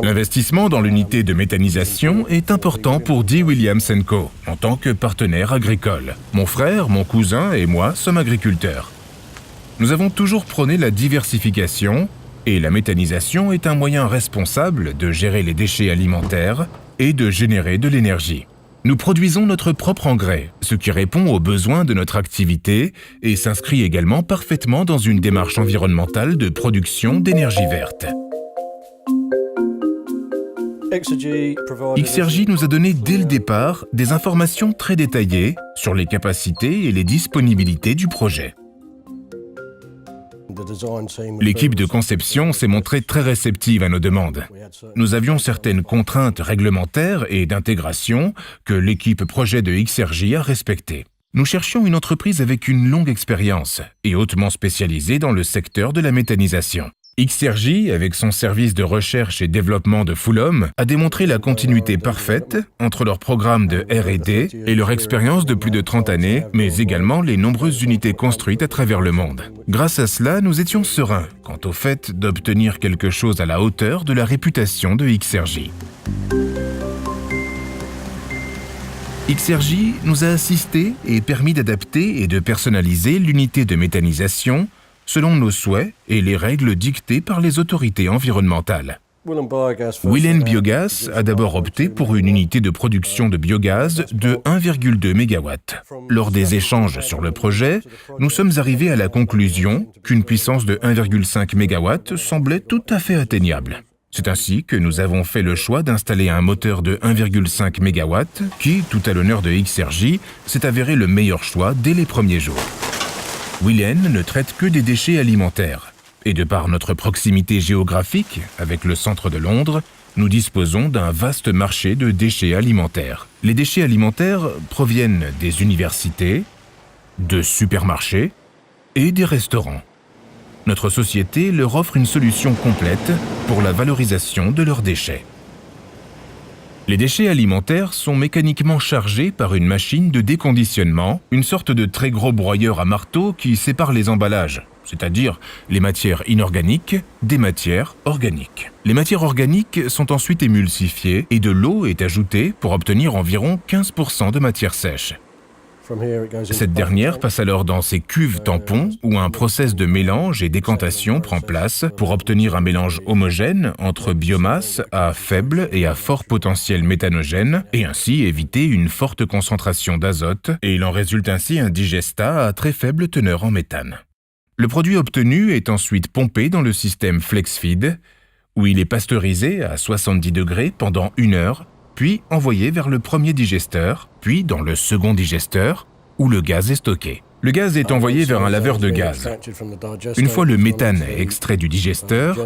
L'investissement dans l'unité de méthanisation est important pour D. Williams & Co. en tant que partenaire agricole. Mon frère, mon cousin et moi sommes agriculteurs. Nous avons toujours prôné la diversification et la méthanisation est un moyen responsable de gérer les déchets alimentaires et de générer de l'énergie. Nous produisons notre propre engrais, ce qui répond aux besoins de notre activité et s'inscrit également parfaitement dans une démarche environnementale de production d'énergie verte. XRJ nous a donné dès le départ des informations très détaillées sur les capacités et les disponibilités du projet. L'équipe de conception s'est montrée très réceptive à nos demandes. Nous avions certaines contraintes réglementaires et d'intégration que l'équipe projet de XRJ a respectées. Nous cherchions une entreprise avec une longue expérience et hautement spécialisée dans le secteur de la méthanisation. XRJ, avec son service de recherche et développement de Fulham, a démontré la continuité parfaite entre leur programme de R&D et leur expérience de plus de 30 années, mais également les nombreuses unités construites à travers le monde. Grâce à cela, nous étions sereins quant au fait d'obtenir quelque chose à la hauteur de la réputation de XRJ. XRJ nous a assistés et permis d'adapter et de personnaliser l'unité de méthanisation selon nos souhaits et les règles dictées par les autorités environnementales. Willen Biogas a d'abord opté pour une unité de production de biogaz de 1,2 MW. Lors des échanges sur le projet, nous sommes arrivés à la conclusion qu'une puissance de 1,5 MW semblait tout à fait atteignable. C'est ainsi que nous avons fait le choix d'installer un moteur de 1,5 MW qui, tout à l'honneur de XRJ, s'est avéré le meilleur choix dès les premiers jours. Willen ne traite que des déchets alimentaires. Et de par notre proximité géographique avec le centre de Londres, nous disposons d'un vaste marché de déchets alimentaires. Les déchets alimentaires proviennent des universités, de supermarchés et des restaurants. Notre société leur offre une solution complète pour la valorisation de leurs déchets. Les déchets alimentaires sont mécaniquement chargés par une machine de déconditionnement, une sorte de très gros broyeur à marteau qui sépare les emballages, c'est-à-dire les matières inorganiques des matières organiques. Les matières organiques sont ensuite émulsifiées et de l'eau est ajoutée pour obtenir environ 15% de matière sèche. Cette dernière passe alors dans ces cuves tampons où un process de mélange et décantation prend place pour obtenir un mélange homogène entre biomasse à faible et à fort potentiel méthanogène et ainsi éviter une forte concentration d'azote et il en résulte ainsi un digestat à très faible teneur en méthane. Le produit obtenu est ensuite pompé dans le système FlexFeed où il est pasteurisé à 70 degrés pendant 1 heure puis envoyé vers le premier digesteur, puis dans le second digesteur, où le gaz est stocké. Le gaz est envoyé vers un laveur de gaz. Une fois le méthane extrait du digesteur,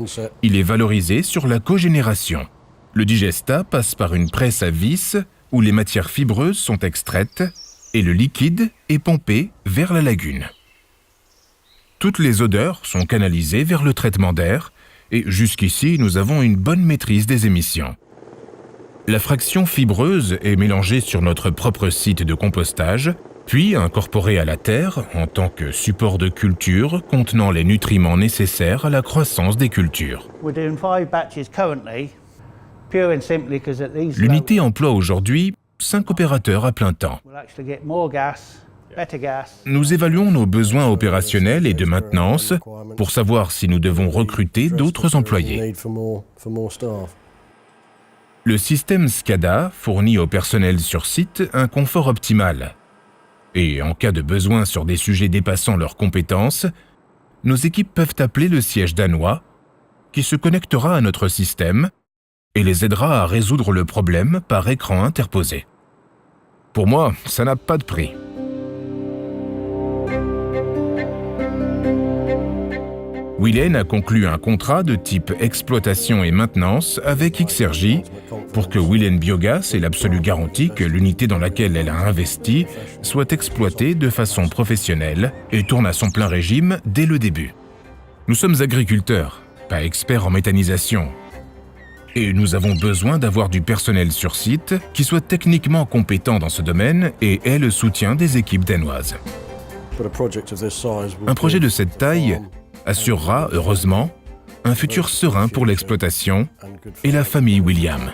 il est valorisé sur la cogénération. Le digestat passe par une presse à vis où les matières fibreuses sont extraites et le liquide est pompé vers la lagune. Toutes les odeurs sont canalisées vers le traitement d'air et jusqu'ici, nous avons une bonne maîtrise des émissions. La fraction fibreuse est mélangée sur notre propre site de compostage, puis incorporée à la terre en tant que support de culture contenant les nutriments nécessaires à la croissance des cultures. L'unité emploie aujourd'hui 5 opérateurs à plein temps. Nous évaluons nos besoins opérationnels et de maintenance pour savoir si nous devons recruter d'autres employés. Le système SCADA fournit au personnel sur site un confort optimal. Et en cas de besoin sur des sujets dépassant leurs compétences, nos équipes peuvent appeler le siège danois, qui se connectera à notre système et les aidera à résoudre le problème par écran interposé. Pour moi, ça n'a pas de prix. Willen a conclu un contrat de type exploitation et maintenance avec XRJ pour que Willen Biogas ait l'absolue garantie que l'unité dans laquelle elle a investi soit exploitée de façon professionnelle et tourne à son plein régime dès le début. Nous sommes agriculteurs, pas experts en méthanisation. Et nous avons besoin d'avoir du personnel sur site qui soit techniquement compétent dans ce domaine et ait le soutien des équipes danoises. Un projet de cette taille assurera, heureusement, un futur serein pour l'exploitation et la famille William.